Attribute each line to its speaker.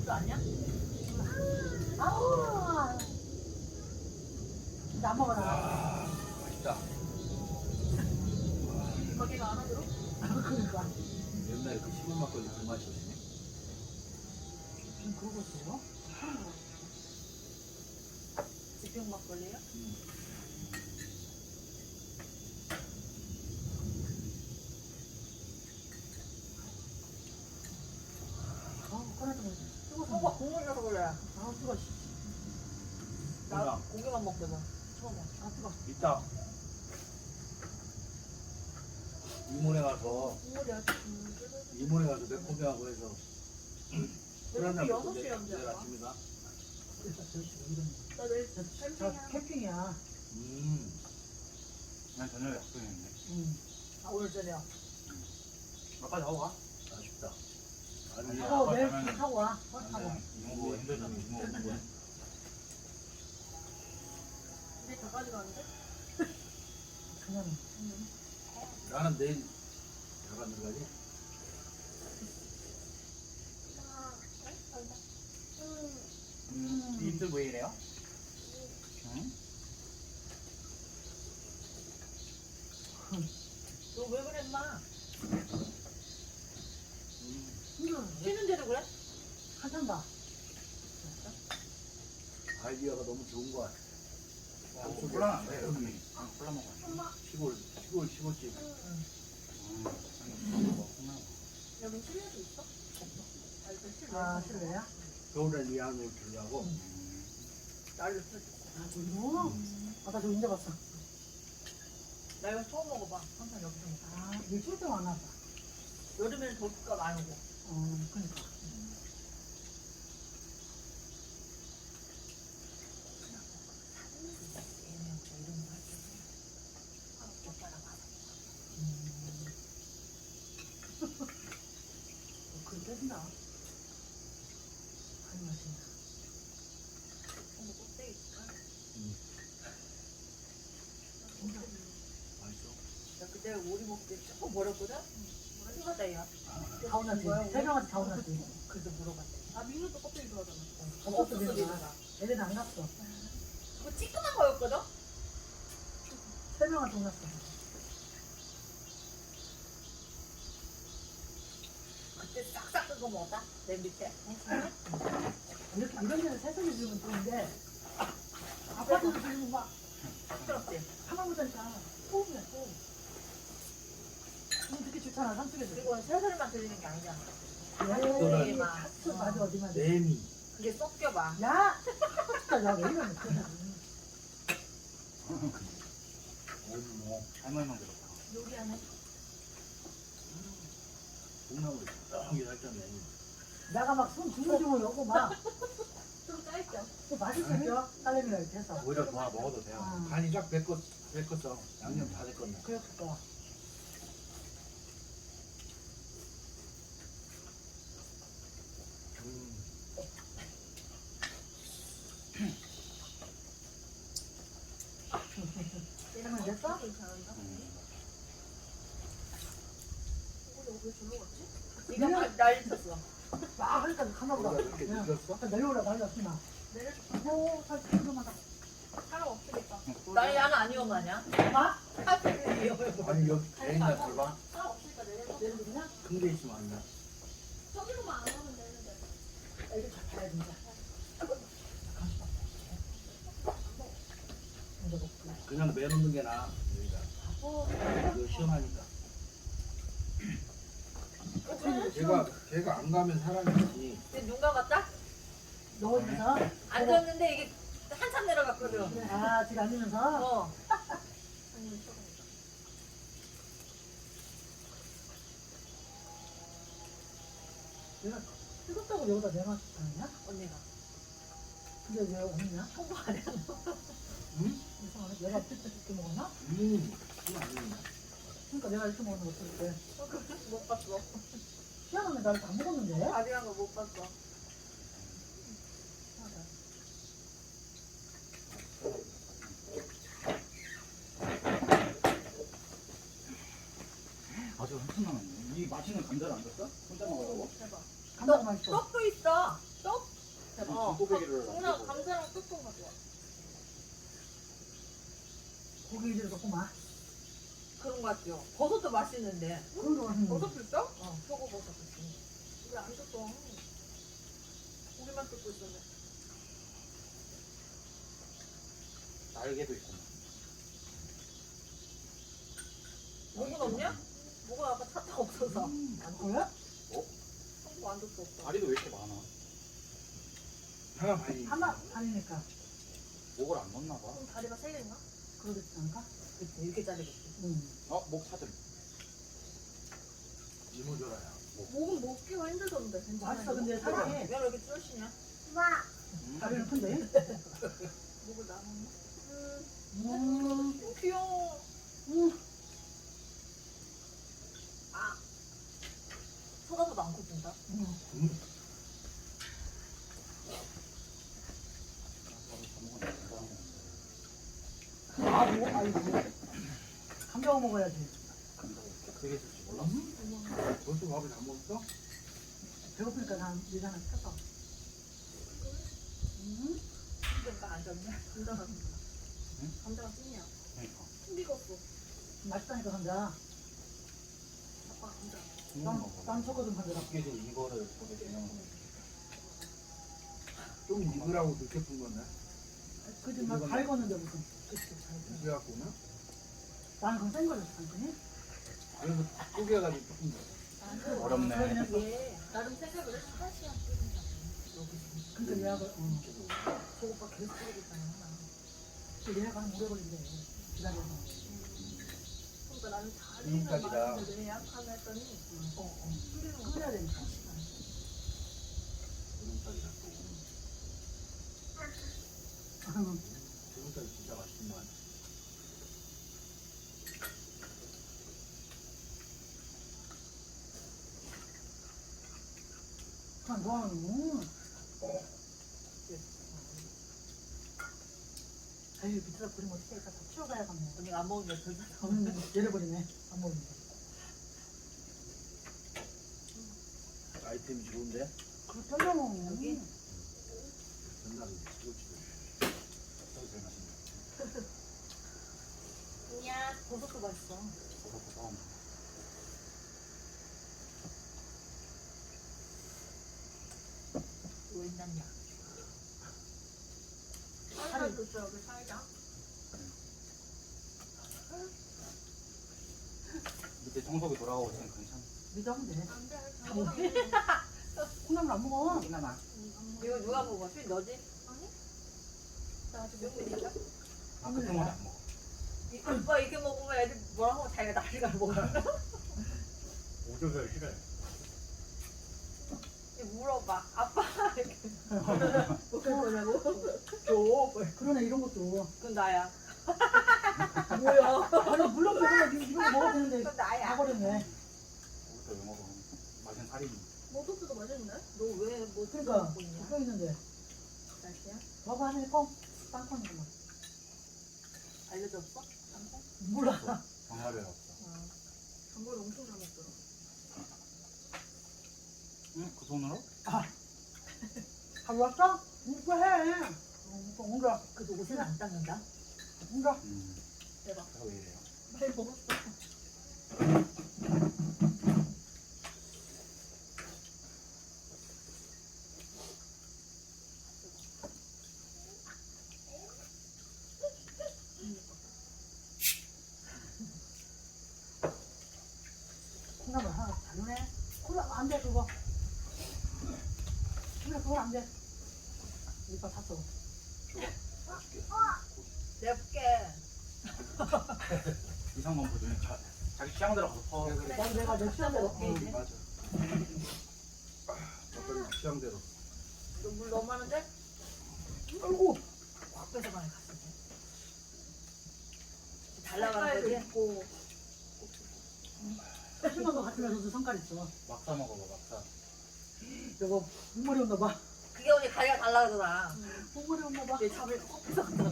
Speaker 1: 그것도 아니야?
Speaker 2: 아우. 나 먹어라.
Speaker 3: 맛있다.
Speaker 1: 가게가 안 하더라?
Speaker 2: 그러니까.
Speaker 3: 옛날에 그 시골 막걸리 그 맛이었네.
Speaker 2: 지금 그러고 있어요?
Speaker 1: 지평 막걸리요?
Speaker 2: 꺼내서 먹자. 뜨거워서
Speaker 1: 오빠 국물 넣어서 그래.
Speaker 2: 아, 뜨거워.
Speaker 1: 나 고기만 먹거든. 처음 와.
Speaker 2: 아, 뜨거워.
Speaker 3: 이따 이모네 가서 매콤하고 해서 술 한잔
Speaker 1: 왜
Speaker 3: 먹고
Speaker 1: 6시에
Speaker 3: 내일
Speaker 1: 언제 와?
Speaker 3: 아침이다.
Speaker 1: 나 내일
Speaker 2: 저 캠핑이야.
Speaker 4: 난 저녁에 약속했는데.
Speaker 1: 아 오늘 저녁.
Speaker 4: 아빠 자고 가.
Speaker 3: 아쉽다. 아니
Speaker 4: 아니야.
Speaker 2: 타고 내일
Speaker 4: 가면은-
Speaker 2: 타고 와. 버스 타고.
Speaker 4: 이모가 힘들잖아. 이모 오고.
Speaker 1: 내일 저까지 가는데?
Speaker 2: 그냥.
Speaker 3: 나는 내일 자간 들어가지.
Speaker 4: 입술 왜 이래요? 응?
Speaker 1: 너 왜 그래 인마?
Speaker 2: 힘들어.
Speaker 1: 쉬는데도 그래?
Speaker 2: 한참 봐.
Speaker 3: 아이디어가 너무 좋은 거 같아.
Speaker 4: 콜라 안 돼. 여기. 콜라 먹어.
Speaker 3: 시골집.
Speaker 1: 여긴 실내도 있어?
Speaker 2: 아, 실례야?
Speaker 3: 겨울에 미안을 주려고.
Speaker 1: 날로 펴줘.
Speaker 2: 아, 그리고? 아, 나 저거 인제 봤어.
Speaker 1: 나 이거 처음 먹어봐. 항상 여기서 먹어.
Speaker 2: 아, 일주일 동안 안 왔다.
Speaker 1: 여름에는 더울까 많이 오고.
Speaker 2: 그러니까. 그걸 떼준다. 아니, 맛있다.
Speaker 1: 어머 껍데기 있을까?
Speaker 3: 맛있어.
Speaker 1: 나 그때 오리 먹을 때 조금 버렸거든? 생각다 야.
Speaker 2: 다 혼났지. 설명한테 다 혼났지.
Speaker 1: 그래서 물어봤대. 아 민우도 껍데기 좋아하잖아.
Speaker 2: 없었어,
Speaker 1: 민우가.
Speaker 2: 민우가. 애들은 안 갔어.
Speaker 1: 그거 찌끄만 거였거든?
Speaker 2: 설명한테 혼났어.
Speaker 1: 그때 싹싹 뜯어 먹었다? 내 밑에.
Speaker 2: 이렇게 이런 데는 새소리 들으면 좋은데 아파트도 들으면 막
Speaker 1: 시끄럽지?
Speaker 2: 가만 보자니까 소음이야 소음. 근데 듣기 좋잖아 산속에서.
Speaker 1: 그리고 새소리만 들리는 게 아니잖아.
Speaker 2: 네,
Speaker 1: 막.
Speaker 2: 하트 맞아 어디 맞아.
Speaker 3: 내미.
Speaker 1: 그게 섞여봐.
Speaker 2: 야, 진짜 야왜 이러는 거야?
Speaker 3: 어머.
Speaker 4: 할머니만 들었다.
Speaker 1: 요리하네.
Speaker 3: 콩나물이 떡이 살짝 내미.
Speaker 2: 내가 막 손 주물주물 넣고 막
Speaker 1: 좀 짜있죠?
Speaker 2: 또 맛있었죠? 딸내미가 이렇게 해서.
Speaker 4: 오히려 더 먹어도 돼요.
Speaker 2: 아,
Speaker 3: 간이 쫙 뺏겼어. 양념 다 됐거든.
Speaker 2: 그랬을 거야. 이러면 됐어?
Speaker 1: 이거 난리 쳤어.
Speaker 2: 막 하니까 가나보다.
Speaker 3: 거기가 그렇게 늦었어?
Speaker 2: 내려오라 난리났어 나. 오, 살짝 조금만
Speaker 1: 사람 없으니까. 나는 야는 안 위험하냐?
Speaker 2: 봐.
Speaker 1: 하필 위험해.
Speaker 3: 아니 여기 배 있나 들어봐.
Speaker 1: 사람 없으니까 내려서.
Speaker 2: 내려도 그냥
Speaker 3: 큰 게 있으면 안 나.
Speaker 1: 저기로만 안 오면 되는데.
Speaker 2: 이거 잘 봐야 진짜.
Speaker 3: 그냥 매놓는 게 나아. 여기가. 이거 시원하니까. 걔가 안 가면 사람이지.
Speaker 1: 근데 눈 감았다?
Speaker 2: 넣으면서.
Speaker 1: 앉았는데 이게 한참 내려갔거든.
Speaker 2: 아, 지금 앉으면서.
Speaker 1: 어.
Speaker 2: 내가 뜨겁다고 여기다 내놨지 않냐?
Speaker 1: 언니가.
Speaker 2: 근데 왜 없냐?
Speaker 1: 홍보 안 해.
Speaker 3: 응?
Speaker 2: 이상하네. 내가 이렇게 먹었나?
Speaker 3: 그건 아니야.
Speaker 2: 그러니까 내가 이렇게 먹는 거 없을 때.
Speaker 1: 못 봤어.
Speaker 2: 희한하네. 나 이렇게 안 먹었는데?
Speaker 1: 아리랑 거 못 봤어.
Speaker 4: 아주 엄청 남았네. 이 맛있는 감자를 안 줬어? 혼자 먹으라고?
Speaker 1: 대박.
Speaker 2: 감자가 맛있어.
Speaker 1: 떡도 있어. 떡?
Speaker 4: 어. 소고기를
Speaker 1: 정훈아 감자랑 떡좀 가져와.
Speaker 2: 고기 위주로 넣고만.
Speaker 1: 그런 거 같죠? 버섯도 맛있는데.
Speaker 2: 그런 거 같은 거.
Speaker 1: 버섯 있어? 어, 표고버섯 있어. 우리 안 줬어. 고기만 뜯고 있었네.
Speaker 4: 날개도 있고.
Speaker 1: 목은 없냐? 목은 아까 차타 없어서.
Speaker 2: 안 거야?
Speaker 1: 청구 안 줬어 없어.
Speaker 4: 다리도 왜 이렇게 많아?
Speaker 3: 하나 많이.
Speaker 2: 하나 아니니까.
Speaker 4: 목을 안 넣나 봐.
Speaker 1: 그럼 다리가 세 개인가?
Speaker 2: 그러겠지 않을까?
Speaker 1: 그치, 이렇게 자르겠지.
Speaker 2: 응.
Speaker 4: 목 찾음.
Speaker 3: 이모 줘라야.
Speaker 1: 목은 먹기가 힘들던데. 괜찮아.
Speaker 2: 맛있어, 근데
Speaker 1: 이거.
Speaker 2: 사랑해.
Speaker 1: 왜 이렇게 쭈시냐?
Speaker 2: 다리는 큰데?
Speaker 1: 목을 나눴나? 귀여워. 아. 쳐다보도 않고 준다.
Speaker 2: 아, 뭐, 아이고. 감자고 먹어야지.
Speaker 4: 되게 있을지 몰라.
Speaker 3: 벌써 밥을 다 먹었어?
Speaker 2: 배고프니까 난 일하나 시켰어.
Speaker 1: 그러니까 안 졌네. 감자가
Speaker 4: 응?
Speaker 1: 감자가 찐이야.
Speaker 4: 그러니까.
Speaker 1: 힘익었어.
Speaker 2: 맛있다니까, 감자.
Speaker 1: 아빠 감자.
Speaker 2: 난 초코 좀 가져라.
Speaker 4: 이게 지금 이거를 보게 되면
Speaker 3: 좀 익으라고 늦게 푼 거네.
Speaker 2: 그지, 막 갈궜는데 무슨.
Speaker 3: 이게 갖고나?
Speaker 2: 나는 그건 센 거였어, 당연히.
Speaker 3: 그래서 쪼개가지고 조금 더.
Speaker 4: 어렵네.
Speaker 1: 이게 나름 생각을 해서 1시간 끓인다.
Speaker 2: 근데 예약을,
Speaker 1: 저 오빠 계속 끓이고 있잖아.
Speaker 2: 그 예약하면 오래 걸린대. 기다려서.
Speaker 1: 그러니까 나는 다리는
Speaker 3: 지금까지다.
Speaker 1: 많은데 예약하면 했더니 끓이는 거
Speaker 2: 끓여야 되니까.
Speaker 3: 지금까지다 또. 지금까지 진짜 맛있는 거 같아.
Speaker 2: 그냥 너는, 아유, 밑에다 버리면 어떡해. 다 치워가야겠네.
Speaker 1: 언니가 안 먹으면 절대
Speaker 2: 내려버리네. 안 먹으니까.
Speaker 3: 아이템이 좋은데?
Speaker 2: 그거 잘라 먹으면.
Speaker 1: 여기?
Speaker 3: 전날은 그렇지.
Speaker 4: 저기 제일 맛있네.
Speaker 1: 아니야 버섯도 맛있어.
Speaker 4: 버섯부터
Speaker 1: 뭐 있냐냐. 살을 줬어 여기 살자.
Speaker 4: 밑에 청소기 돌아가고 있으면 괜찮아.
Speaker 2: 믿으면 돼.
Speaker 1: 안돼.
Speaker 2: 콩나물 안 먹어.
Speaker 4: 끝나나?
Speaker 1: 이거 누가 먹어? 술 너지? 아니. 나 아직 몇 개니까?
Speaker 4: 아, 그 통을 안 먹어.
Speaker 1: 오빠 이렇게 먹으면 애들 뭐라 하고 자기가 나리가 먹어.
Speaker 4: 오조별 싫어해.
Speaker 1: 물어봐. 아빠 이렇게.
Speaker 2: 어떻게 거냐고?
Speaker 1: 줘.
Speaker 2: 그러네, 이런 것도.
Speaker 1: 그건 나야.
Speaker 2: 뭐야? 아니, 물론 그러면 이런 거 먹어도 되는데.
Speaker 1: 그건
Speaker 2: 다
Speaker 1: 나야.
Speaker 2: 버렸네.
Speaker 4: 그것도 왜 먹어? 맛은 살이니.
Speaker 1: 모토스도 맛있네. 너 왜 모토스
Speaker 2: 그러니까,
Speaker 1: 먹고 있냐?
Speaker 2: 붙어 있는데.
Speaker 1: 날씨야?
Speaker 2: 봐봐, 하늘 콩. 땅콩이구만.
Speaker 1: 알려줬어? 땅콩?
Speaker 2: 몰라.
Speaker 4: 정말이 없어.
Speaker 1: 장걸 엄청 잘 먹더라.
Speaker 4: 응? 그 손으로?
Speaker 2: 가고 왔어? 이거 해. 온다.
Speaker 1: 그래도 옷은 안 닦는다?
Speaker 2: 온다.
Speaker 1: 대박.
Speaker 4: 내가 왜 이래요?
Speaker 1: 많이 먹었어.
Speaker 2: 콩나물 하나 잘 넣네. 콩나물 안 돼, 그거. 그래, 그건 안 돼. 이거 샀어.
Speaker 1: 내가 볼게.
Speaker 4: 이상만 보더니 자기 취향대로 가서 퍼.
Speaker 1: 그래.
Speaker 2: 나도 내가 내 취향대로.
Speaker 1: 먹게 이제.
Speaker 3: 맞아. 아빠는 취향대로.
Speaker 1: 너 물 너무 많은데?
Speaker 2: 아이고.
Speaker 1: 확 뺏어가네 갔을 때. 달라가는 거지? 있고.
Speaker 2: 심한 거 같으면서도 성깔 있어.
Speaker 4: 막사 먹어봐, 막사.
Speaker 2: 여보, 목머리 온다 봐.
Speaker 1: 그게 언니 다리가 달라가더라.
Speaker 2: 목머리 온다 봐.
Speaker 1: 얘 잡을 꼭 뺏어가더라.